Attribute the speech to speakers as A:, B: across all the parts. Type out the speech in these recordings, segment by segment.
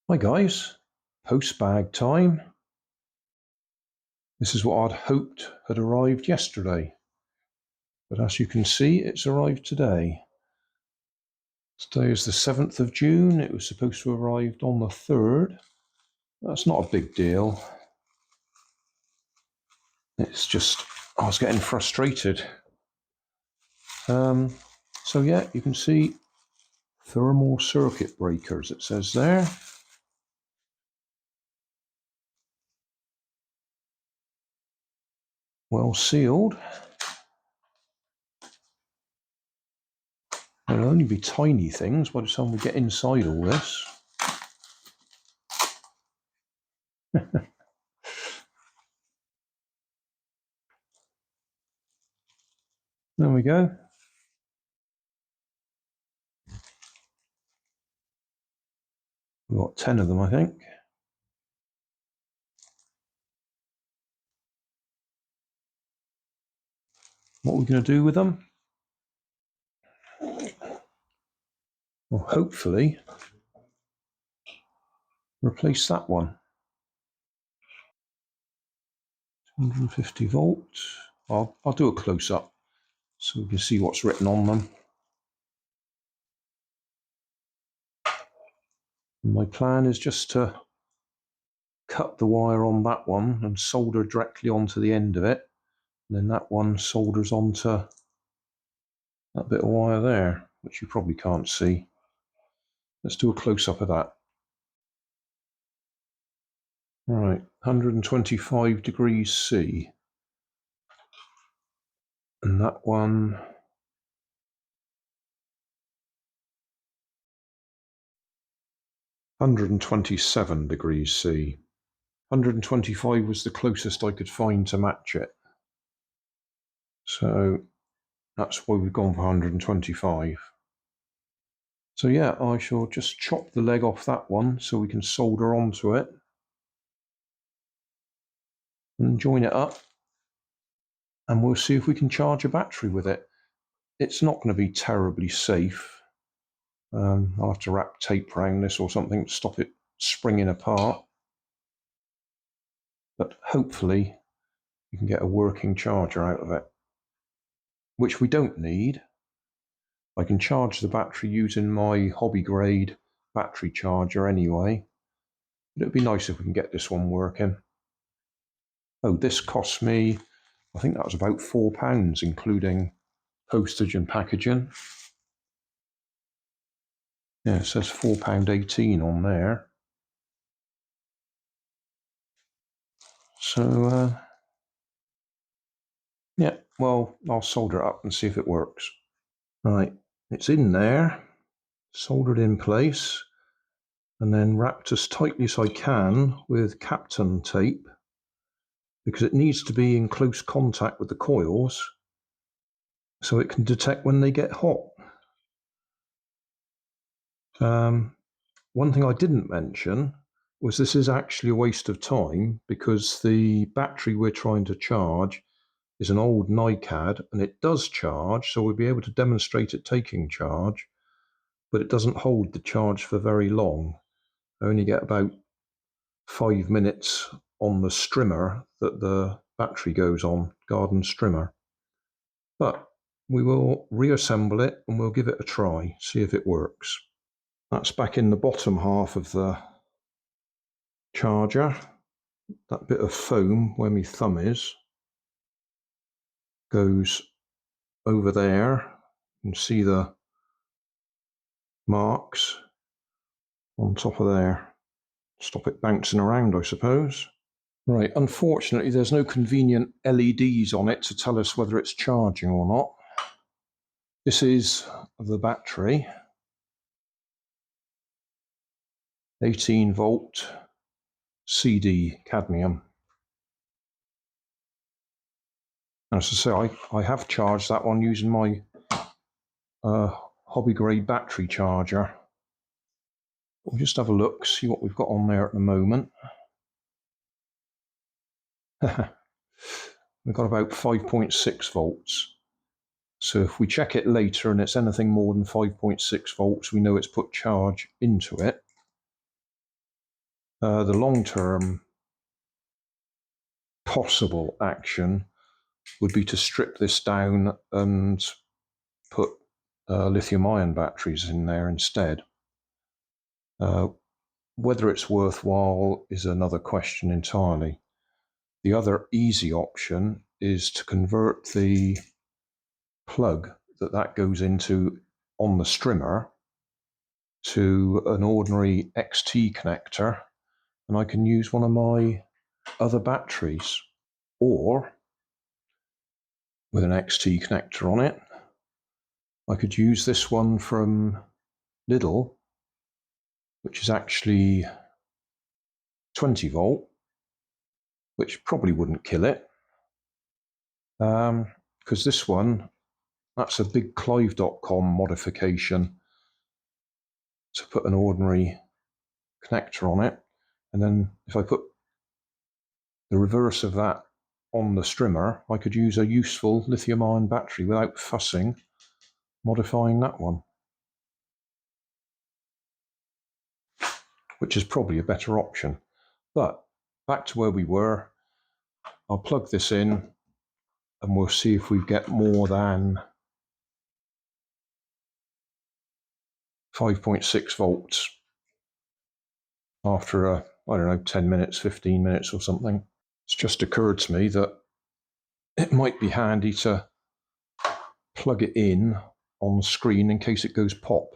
A: Hi guys, postbag time. This is what I'd hoped had arrived yesterday, but as you can see, it's arrived today. Today is the 7th of June. It was supposed to have arrived on the 3rd. That's not a big deal. It's just I was getting frustrated. So yeah, you can see thermal circuit breakers, it says there. Well sealed. There'll only be tiny things by the time we get inside all this. There we go. We've got 10 of them, I think. What are we going to do with them? Well, hopefully replace that one. 250 volts. I'll do a close-up so we can see what's written on them. And my plan is just to cut the wire on that one and solder directly onto the end of it. And then that one solders onto that bit of wire there, which you probably can't see. Let's do a close-up of that. Right, 125 degrees C. And that one, 127 degrees C. 125 was the closest I could find to match it. So that's why we've gone for 125. So yeah, I shall just chop the leg off that one so we can solder onto it and join it up, and we'll see if we can charge a battery with it. It's not going to be terribly safe. I'll have to wrap tape around this or something to stop it springing apart, but hopefully you can get a working charger out of it, which we don't need. I can charge the battery using my hobby grade battery charger anyway, but it'd be nice if we can get this one working. Oh, this cost me, I think that was about £4, including postage and packaging. Yeah, it says £4.18 on there. So, yeah, well, I'll solder it up and see if it works. Right, it's in there, soldered in place, and then wrapped as tightly as I can with Kapton tape, because it needs to be in close contact with the coils so it can detect when they get hot. One thing I didn't mention was this is actually a waste of time, because the battery we're trying to charge is an old NiCad, and it does charge, so we'll be able to demonstrate it taking charge, but it doesn't hold the charge for very long. I only get about 5 minutes on the strimmer that the battery goes on, garden strimmer. But we will reassemble it and we'll give it a try, see if it works. That's back in the bottom half of the charger. That bit of foam where my thumb is goes over there. You can see the marks on top of there. Stop it bouncing around, I suppose. Right, unfortunately there's no convenient LEDs on it to tell us whether it's charging or not. This is the battery. 18 volt CD cadmium. As I say, I have charged that one using my hobby grade battery charger. We'll just have a look, see what we've got on there at the moment. We've got about 5.6 volts. So if we check it later and it's anything more than 5.6 volts, we know it's put charge into it. The long-term possible action would be to strip this down and put lithium-ion batteries in there instead. Whether it's worthwhile is another question entirely. The other easy option is to convert the plug that goes into on the strimmer to an ordinary XT connector, and I can use one of my other batteries, or with an XT connector on it, I could use this one from Lidl, which is actually 20 volt, which probably wouldn't kill it, because this one, that's a big Clive.com modification to put an ordinary connector on it, and then if I put the reverse of that on the strimmer, I could use a useful lithium-ion battery without fussing modifying that one, which is probably a better option. But back to where we were, I'll plug this in and we'll see if we get more than 5.6 volts after I don't know, 10 minutes, 15 minutes or something. It's just occurred to me that it might be handy to plug it in on screen in case it goes pop.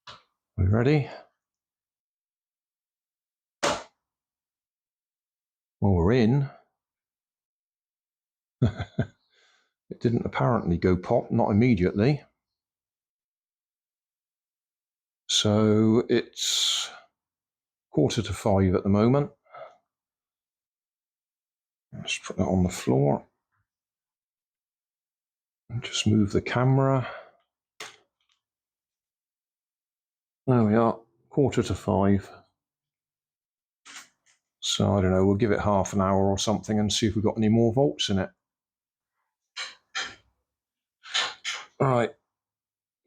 A: Are we ready? Well, we're in. It didn't apparently go pop, not immediately. So it's 4:45 at the moment. Let's put that on the floor. And just move the camera. There we are, 4:45. So I don't know, we'll give it half an hour or something and see if we've got any more volts in it. All right,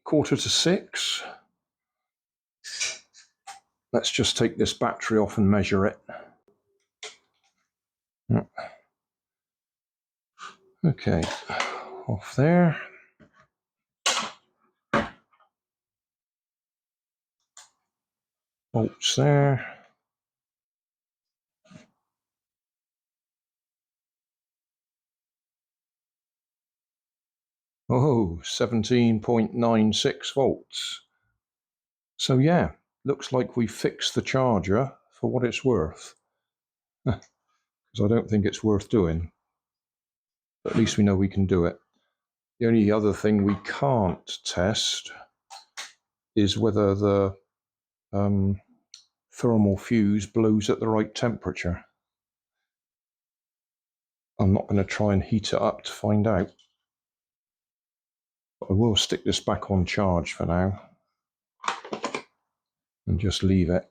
A: 5:45. Let's just take this battery off and measure it. Okay, off there. Volts there. Oh, 17.96 volts. So yeah, looks like we fixed the charger for what it's worth. Because I don't think it's worth doing. But at least we know we can do it. The only other thing we can't test is whether the thermal fuse blows at the right temperature. I'm not going to try and heat it up to find out. But I will stick this back on charge for now and just leave it.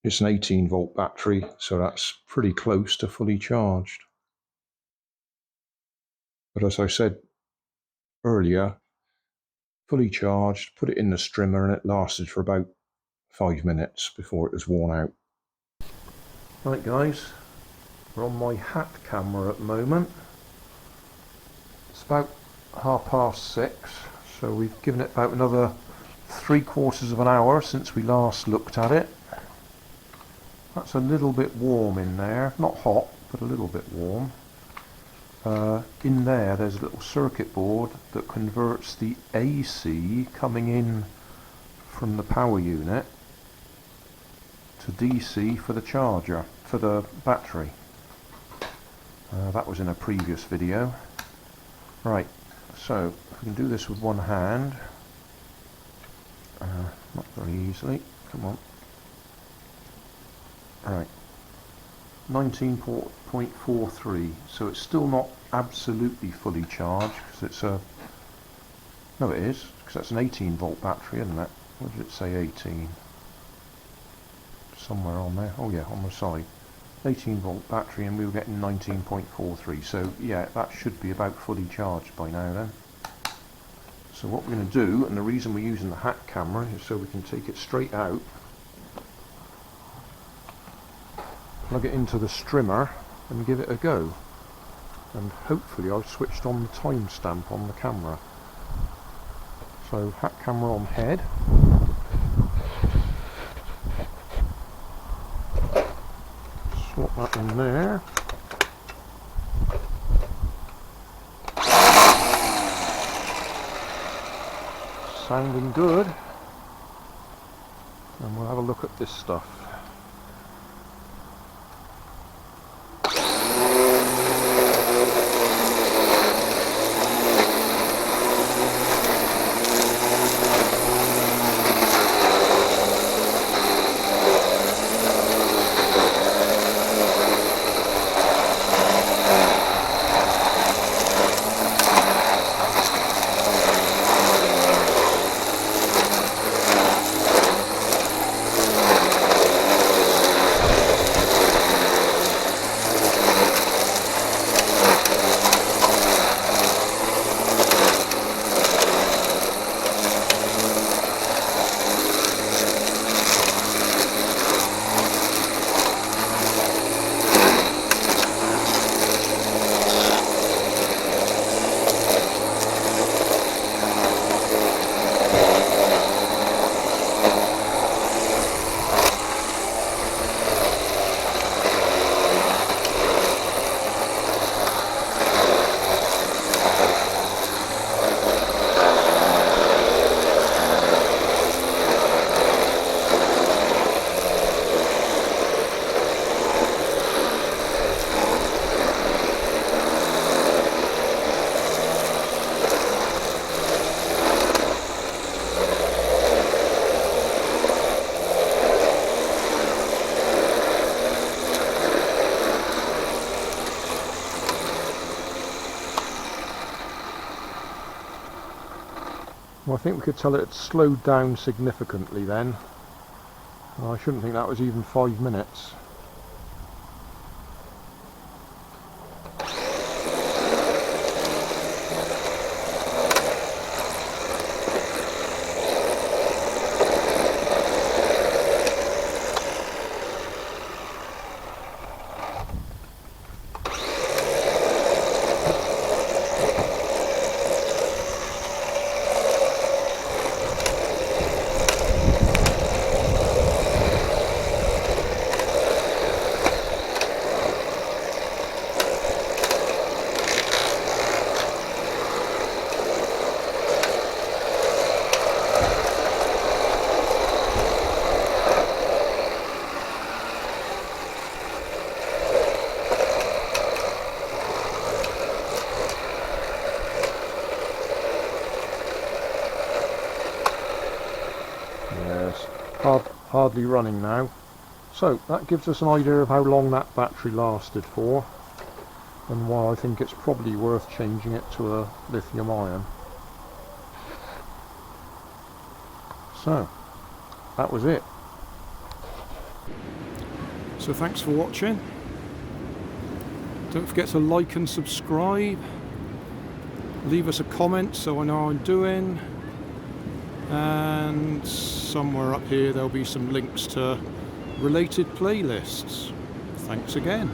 A: It's an 18 volt battery, so that's pretty close to fully charged. But as I said earlier, fully charged, put it in the strimmer, and it lasted for about 5 minutes before it was worn out. Right guys, we're on my hat camera at the moment. It's about 6:30, so we've given it about another 3/4 of an hour since we last looked at it. That's a little bit warm in there, not hot, but a little bit warm. In there's a little circuit board that converts the AC coming in from the power unit to DC for the charger, for the battery. That was in a previous video. Right, so we can do this with one hand. Not very easily, come on. Right, 19.43, so it's still not absolutely fully charged because it's a, no it is, because that's an 18 volt battery, isn't it? What did it say, 18? Somewhere on there, oh yeah, on the side. 18 volt battery, and we were getting 19.43, so yeah, that should be about fully charged by now then. So what we're going to do, and the reason we're using the hat camera, is so we can take it straight out, plug it into the strimmer and give it a go. And hopefully I've switched on the timestamp on the camera. So hat camera on head. Swap that in there. Sounding good. And we'll have a look at this stuff. Well, I think we could tell it slowed down significantly then. I shouldn't think that was even 5 minutes. Yes, hardly running now. So that gives us an idea of how long that battery lasted for, and why I think it's probably worth changing it to a lithium ion. So that was it. So thanks for watching. Don't forget to like and subscribe. Leave us a comment so I know how I'm doing. And somewhere up here there'll be some links to related playlists. Thanks again.